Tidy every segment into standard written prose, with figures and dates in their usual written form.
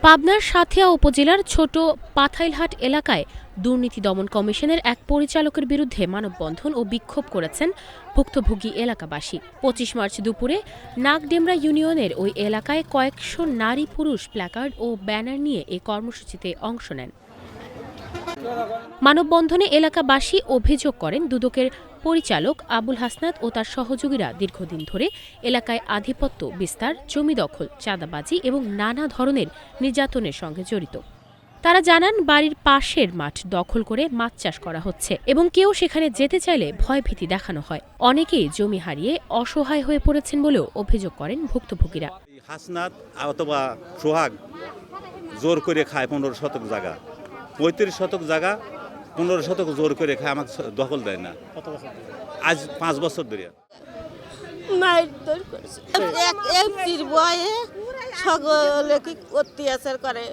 পাবনার সাঁথিয়া উপজেলার ছোট পাথাইলহাট এলাকায় দুর্নীতি দমন কমিশনের এক পরিচালকের বিরুদ্ধে মানববন্ধন ও বিক্ষোভ করেছেন ভুক্তভোগী এলাকাবাসী। ২৫ মার্চ দুপুরে নাগডেমরা ইউনিয়নের ওই এলাকায় কয়েকশো নারী পুরুষ প্ল্যাকার্ড ও ব্যানার নিয়ে এই কর্মসূচিতে অংশ নেন। মানববন্ধনে এলাকাবাসী অভিযোগ করেন দুদকের পরিচালক আবুল হাসনাত ও তার সহযোগীরা দীর্ঘদিন ধরে এলাকায় আধিপত্য বিস্তার, জমি দখল, চাঁদাবাজি এবং নানা ধরনের নির্যাতনের সঙ্গে জড়িত। তারা জানান বাড়ির পাশের মাঠ দখল করে মাছ চাষ করা হচ্ছে এবং কেউ সেখানে যেতে চাইলে ভয়ভীতি দেখানো হয়। অনেকেই জমি হারিয়ে অসহায় হয়ে পড়েছেন বলেও অভিযোগ করেন ভুক্তভোগীরা। হাসনাত অথবা সোহাগ জোর করে খায় ১৫ শতক জায়গা, ৩৫ শতক জায়গা ১৫ শতক জোর করে খায়, আমাকে দখল দেয় না। আজ ৫ বছর ধরে অত্যাচার করে।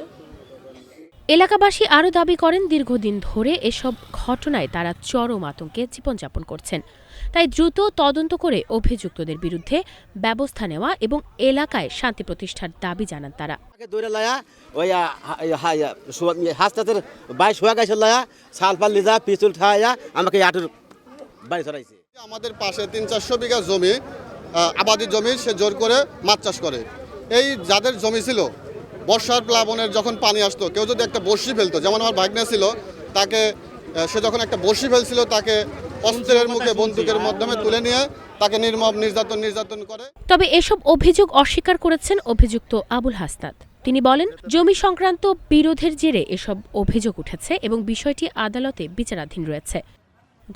এলাকাবাসী আরও দাবি করেন দীর্ঘদিন ধরে এসব ঘটনায় তারা চরম আতঙ্কে জীবনযাপন করছেন। তাই দ্রুত তদন্ত করে অভিযুক্তদের বিরুদ্ধে ব্যবস্থা নেওয়া এবং এলাকায় শান্তি প্রতিষ্ঠার দাবি জানান তারা। আমাদের পাশে ৩-৪০০ বিঘা জমি আবাদি জমি, সে জোর করে মাছ চাষ করে। এই যাদের জমি ছিল, বর্ষার প্লাবনের যখন পানি আসতো, কেউ যদি একটা বড়শি ফেলতো, যেমন আমার ভাগ্নে ছিল, তাকে সে যখন একটা বড়শি ফেলছিল তাকে অস্ত্রের মুখে বন্দুকের মাধ্যমে তুলে নিয়ে তাকে নির্মম নির্যাতন করে। তবে এসব অভিযোগ অস্বীকার করেছেন অভিযুক্ত আবুল হাসনাত। তিনি বলেন, জমি সংক্রান্ত বিরোধের জেরে এসব অভিযোগ উঠেছে এবং বিষয়টি আদালতে বিচারাধীন রয়েছে।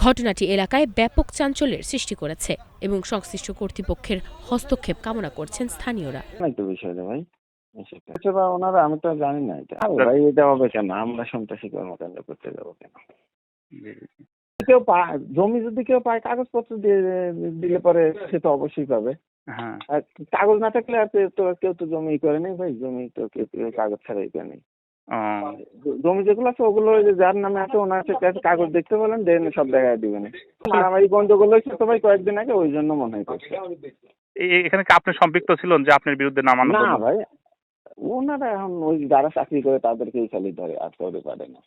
ঘটনাটি এলাকায় ব্যাপক চাঞ্চল্যের সৃষ্টি করেছে এবং সংশ্লিষ্ট কর্তৃপক্ষের হস্তক্ষেপ কামনা করছেন স্থানীয়রা। ওনারা আমি তো জানি না এটা ভাই, এটা হবে কেন? আমরা সন্ত্রাসী কর্মকাণ্ড করতে যাবো কেন? কেউ জমি যদি কেউ পায়, কাগজপত্র দিয়ে দিলে পরে সে তো অবশ্যই পাবে। কাগজ না থাকলে আর তো কেউ তো জমি করে নেই ভাই, জমি তো কেউ কাগজ ছাড়াই করে নেই। জমি যেগুলো আছে ওগুলো যার নামে আছে ওনার কাগজ দেখতে বলেন, দেন সব দেখা দিবেন। মারামারি গন্ডগোল হয়েছে তো ভাই কয়েকদিন আগে, ওই জন্য মনে হয় করছে। এখানে কি আপনি সম্পৃক্ত ছিলেন যে আপনার বিরুদ্ধে নাম আনা? না ভাই, ওনারা এখন ওই যারা চাকরি করে তাদেরকেই খালি ধরে, আর কাউরে পারে না।